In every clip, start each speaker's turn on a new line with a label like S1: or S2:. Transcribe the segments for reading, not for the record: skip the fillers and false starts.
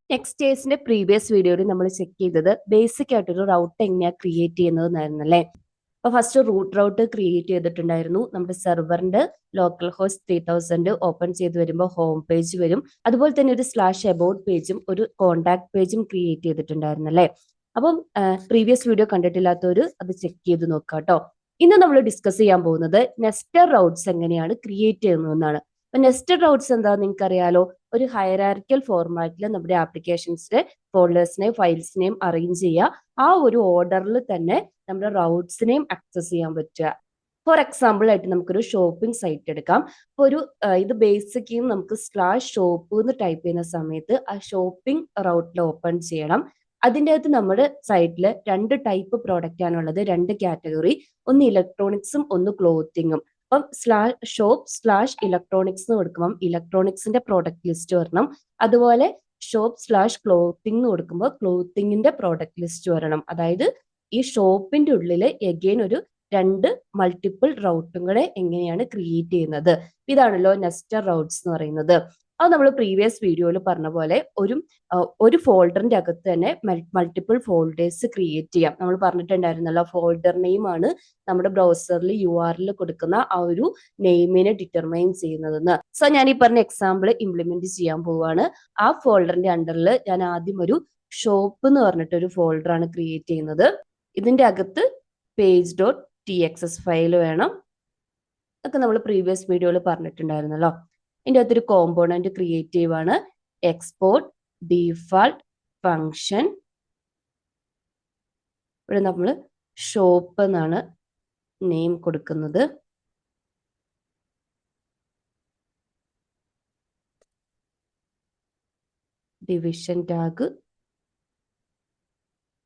S1: Next ഡേയ്സിന്റെ previous വീഡിയോയിൽ നമ്മൾ check ചെയ്തത് ബേസിക് ആയിട്ടൊരു റൗട്ട് എങ്ങനെയാണ് ക്രിയേറ്റ് ചെയ്യുന്നതെന്നായിരുന്നു അല്ലേ. അപ്പൊ ഫസ്റ്റ് റൂട്ട് ക്രിയേറ്റ് ചെയ്തിട്ടുണ്ടായിരുന്നു. നമ്മുടെ സെർവറിന്റെ ലോക്കൽ ഹോസ്റ്റ് 3000 ഓപ്പൺ ചെയ്ത് വരുമ്പോൾ ഹോം പേജ് വരും. അതുപോലെ തന്നെ ഒരു സ്ലാഷ് അബൌട്ട് പേജും ഒരു കോണ്ടാക്ട് പേജും ക്രിയേറ്റ് ചെയ്തിട്ടുണ്ടായിരുന്നു അല്ലേ. അപ്പം പ്രീവിയസ് വീഡിയോ കണ്ടിട്ടില്ലാത്തവര് അത് ചെക്ക് ചെയ്ത് നോക്കാം കേട്ടോ. ഇന്ന് നമ്മൾ ഡിസ്കസ് ചെയ്യാൻ പോകുന്നത് നെസ്റ്റഡ് റൗട്ട്സ് എങ്ങനെയാണ് ക്രിയേറ്റ് ചെയ്യുന്നതെന്നാണ്. അപ്പൊ നെസ്റ്റഡ് റൗട്ട്സ് എന്താണെന്ന് നിങ്ങൾക്ക് അറിയാലോ. ഒരു ഹൈറാർക്കിക്കൽ ഫോർമാറ്റിൽ നമ്മുടെ ആപ്ലിക്കേഷൻസിന്റെ ഫോൾഡേഴ്സിനെയും ഫയൽസിനെയും അറേഞ്ച് ചെയ്യുക. ആ ഒരു ഓർഡറിൽ തന്നെ നമ്മുടെ റൗട്ട്സിനെയും ആക്സസ് ചെയ്യാൻ പറ്റുക. ഫോർ എക്സാമ്പിൾ ആയിട്ട് നമുക്കൊരു ഷോപ്പിംഗ് സൈറ്റ് എടുക്കാം. അപ്പൊ ഒരു ഇത് ബേസിക്കും നമുക്ക് /ഷോപ്പ് എന്ന് ടൈപ്പ് ചെയ്യുന്ന സമയത്ത് ആ ഷോപ്പിംഗ് റൗട്ടിൽ ഓപ്പൺ ചെയ്യണം. അതിൻ്റെ അകത്ത് നമ്മുടെ സൈറ്റിൽ 2 ടൈപ്പ് പ്രോഡക്റ്റ് ആണുള്ളത്, 2 കാറ്റഗറി. ഒന്ന് ഇലക്ട്രോണിക്സും ഒന്ന് ക്ലോത്തിങ്ങും. അപ്പം /ഷോപ്പ്/ഇലക്ട്രോണിക്സ് എന്ന് കൊടുക്കുമ്പോൾ ഇലക്ട്രോണിക്സിന്റെ പ്രോഡക്റ്റ് ലിസ്റ്റ് വരണം. അതുപോലെ ഷോപ്പ്/ക്ലോത്തിങ് എന്ന് കൊടുക്കുമ്പോൾ ക്ലോത്തിങ്ങിന്റെ പ്രോഡക്റ്റ് ലിസ്റ്റ് വരണം. അതായത് ഈ ഷോപ്പിന്റെ ഉള്ളിൽ എഗെയിൻ ഒരു 2 മൾട്ടിപ്പിൾ റൗട്ടും കൂടെ എങ്ങനെയാണ് ക്രിയേറ്റ് ചെയ്യുന്നത്. ഇതാണല്ലോ നെസ്റ്റഡ് റൗട്ട്സ് എന്ന് പറയുന്നത്. അത് നമ്മൾ പ്രീവിയസ് വീഡിയോയിൽ പറഞ്ഞ പോലെ ഒരു ഫോൾഡറിന്റെ അകത്ത് തന്നെ മൾട്ടിപ്പിൾ ഫോൾഡേഴ്സ് ക്രിയേറ്റ് ചെയ്യാം. നമ്മൾ പറഞ്ഞിട്ടുണ്ടായിരുന്നല്ലോ, ഫോൾഡർ നെയിം ആണ് നമ്മുടെ ബ്രൗസറിൽ URL കൊടുക്കുന്ന ആ ഒരു നെയിമിനെ ഡിറ്റർമൈൻ ചെയ്യുന്നതെന്ന്. സോ ഞാൻ ഈ പറഞ്ഞ എക്സാമ്പിൾ ഇംപ്ലിമെന്റ് ചെയ്യാൻ പോവുകയാണ്. ആ ഫോൾഡറിന്റെ അണ്ടറിൽ ഞാൻ ആദ്യം ഒരു ഷോപ്പ് എന്ന് പറഞ്ഞിട്ട് ഒരു ഫോൾഡർ ആണ് ക്രിയേറ്റ് ചെയ്യുന്നത്. ഇതിന്റെ അകത്ത് page.txt ഫയൽ വേണം. അതൊക്കെ നമ്മൾ പ്രീവിയസ് വീഡിയോയിൽ പറഞ്ഞിട്ടുണ്ടായിരുന്നല്ലോ. ഇതിൻ്റെ അകത്തൊരു കോമ്പോണന്റ് ക്രിയേറ്റ് ചെയ്യുവാണ്. Export default function. ഇവിടെ നമ്മൾ ഷോപ്പ് എന്നാണ് നെയിം കൊടുക്കുന്നത്. Division tag.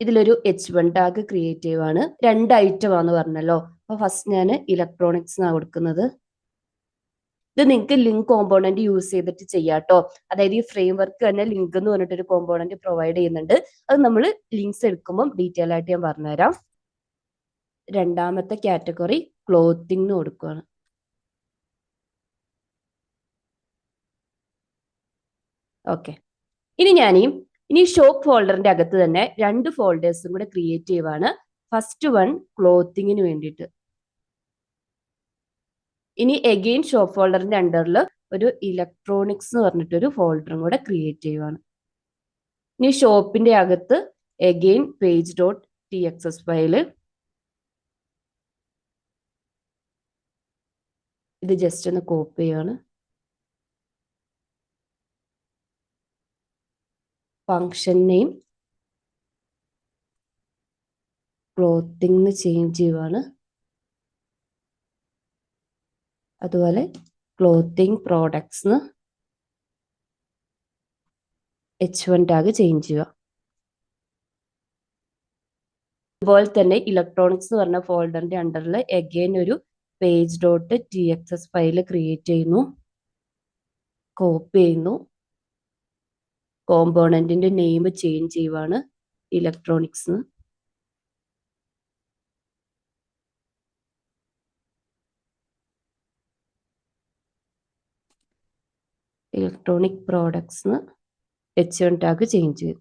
S1: ഇതിലൊരു H1 ടാഗ് ക്രിയേറ്റ് ചെയ്യുവാണ്. 2 ഐറ്റം ആണെന്ന് പറഞ്ഞല്ലോ. അപ്പൊ ഫസ്റ്റ് ഞാൻ ഇലക്ട്രോണിക്സ് എന്നാണ് കൊടുക്കുന്നത്. ഇത് നിങ്ങൾക്ക് ലിങ്ക് കോമ്പോണന്റ് യൂസ് ചെയ്തിട്ട് ചെയ്യാട്ടോ. അതായത് ഈ ഫ്രെയിം വർക്ക് തന്നെ ലിങ്ക് എന്ന് പറഞ്ഞിട്ടൊരു കോമ്പോണന്റ് പ്രൊവൈഡ് ചെയ്യുന്നുണ്ട്. അത് നമ്മൾ ലിങ്ക്സ് എടുക്കുമ്പോൾ ഡീറ്റെയിൽ ആയിട്ട് ഞാൻ പറഞ്ഞുതരാം. രണ്ടാമത്തെ കാറ്റഗറി ക്ലോത്തിങ് എന്ന് കൊടുക്കുകയാണ്. ഓക്കെ. ഇനി ഷോപ്പ് ഫോൾഡറിന്റെ അകത്ത് തന്നെ 2 ഫോൾഡേഴ്സും കൂടെ ക്രിയേറ്റ് ചെയ്യുവാണ്. ഫസ്റ്റ് വൺ ക്ലോത്തിങ്ങിന് വേണ്ടിയിട്ട്. ഇനി എഗെയിൻ ഷോപ്പ് ഫോൾഡറിന്റെ അണ്ടറിൽ ഒരു ഇലക്ട്രോണിക്സ് എന്ന് പറഞ്ഞിട്ടൊരു ഫോൾഡറും കൂടെ ക്രിയേറ്റ് ചെയ്യുവാണ്. ഇനി ഷോപ്പിന്റെ അകത്ത് എഗെയിൻ page.txt ഫയല്. ഇത് ജസ്റ്റ് ഒന്ന് കോപ്പി ചെയ്യാണ്. ഫങ്ഷൻ നെയിം ക്ലോത്തിങ് ചേഞ്ച് ചെയ്യുവാണ്. അതുപോലെ clothing products H1 tag change ചെയ്യുക. അതുപോലെ തന്നെ ഇലക്ട്രോണിക്സ് എന്ന് പറഞ്ഞ ഫോൾഡറിന്റെ അണ്ടറിൽ എഗെയിൻ ഒരു page.txt ഫയല് ക്രിയേറ്റ് ചെയ്യുന്നു, കോപ്പി ചെയ്യുന്നു. കോമ്പോണന്റിന്റെ നെയിം ചേഞ്ച് ചെയ്യുവാണ്. Electronics. Electronic products H1 tag change ചെയ്യും.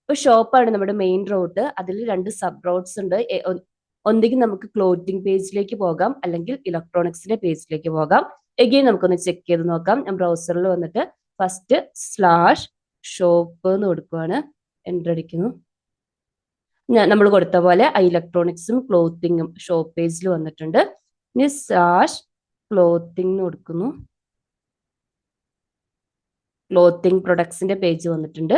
S1: ഇപ്പൊ ഷോപ്പാണ് നമ്മുടെ മെയിൻ റൗട്ട്. അതിൽ 2 സബ് റൗട്ട്സ് ഉണ്ട്. ഒന്നുകിൽ നമുക്ക് ക്ലോത്തിങ് പേജിലേക്ക് പോകാം, അല്ലെങ്കിൽ ഇലക്ട്രോണിക്സിന്റെ പേജിലേക്ക് പോകാം. എഗെയിൻ നമുക്കൊന്ന് ചെക്ക് ചെയ്ത് നോക്കാം. ഞാൻ ബ്രൗസറിൽ വന്നിട്ട് ഫസ്റ്റ് /ഷോപ്പ് എന്ന് കൊടുക്കുവാണ്. എൻ്റർ അടിക്കുന്നു. നമ്മൾ കൊടുത്ത പോലെ ഇലക്ട്രോണിക്സും ക്ലോത്തിങ്ങും ഷോപ്പ് പേജിൽ വന്നിട്ടുണ്ട്. ഇനി /ക്ലോത്തിങ് കൊടുക്കുന്നു. ക്ലോത്തിങ് പ്രൊഡക്ട്സിന്റെ പേജ് വന്നിട്ടുണ്ട്.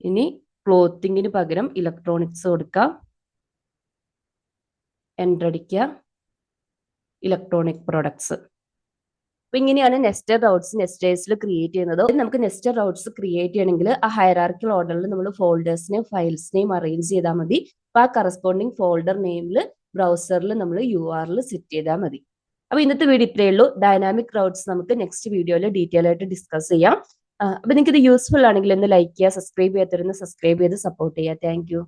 S1: ഇനി ക്ലോത്തിങ്ങിന് പകരം ഇലക്ട്രോണിക്സ് കൊടുക്കാം. എൻ്റർ അടിക്കുക. Electronic products. അപ്പൊ ഇങ്ങനെയാണ് നെസ്റ്റഡ് റൗട്ട്സ് നെസ്റ്റേഴ്സിൽ ക്രിയേറ്റ് ചെയ്യുന്നത്. നമുക്ക് നെസ്റ്റഡ് റൗട്ട്സ് ക്രിയേറ്റ് ചെയ്യണമെങ്കിൽ ആ ഹൈറാർക്കിക്കൽ ഓർഡറിൽ നമ്മൾ ഫോൾഡേഴ്സിനെയും ഫയൽസിനെയും അറേഞ്ച് ചെയ്താൽ മതി. അപ്പൊ ആ കറസ്പോണ്ടിങ് ഫോൾഡർ നെയിമിൽ ബ്രൗസറിൽ നമ്മൾ URL സെറ്റ് ചെയ്താൽ മതി. അപ്പൊ ഇന്നത്തെ വീഡിയോ ഇത്രയേ ഉള്ളൂ. ഡൈനാമിക് റൗട്ട്സ് നമുക്ക് നെക്സ്റ്റ് വീഡിയോയിൽ ഡീറ്റെയിൽ ആയിട്ട് ഡിസ്കസ് ചെയ്യാം. അപ്പൊ നിങ്ങൾക്ക് ഇത് യൂസ്ഫുൾ ആണെങ്കിൽ ഒന്ന് ലൈക്ക് ചെയ്യുക, സബ്സ്ക്രൈബ് ചെയ്യാത്തവരൊന്ന് സബ്സ്ക്രൈബ് ചെയ്ത് സപ്പോർട്ട് ചെയ്യുക. Thank you.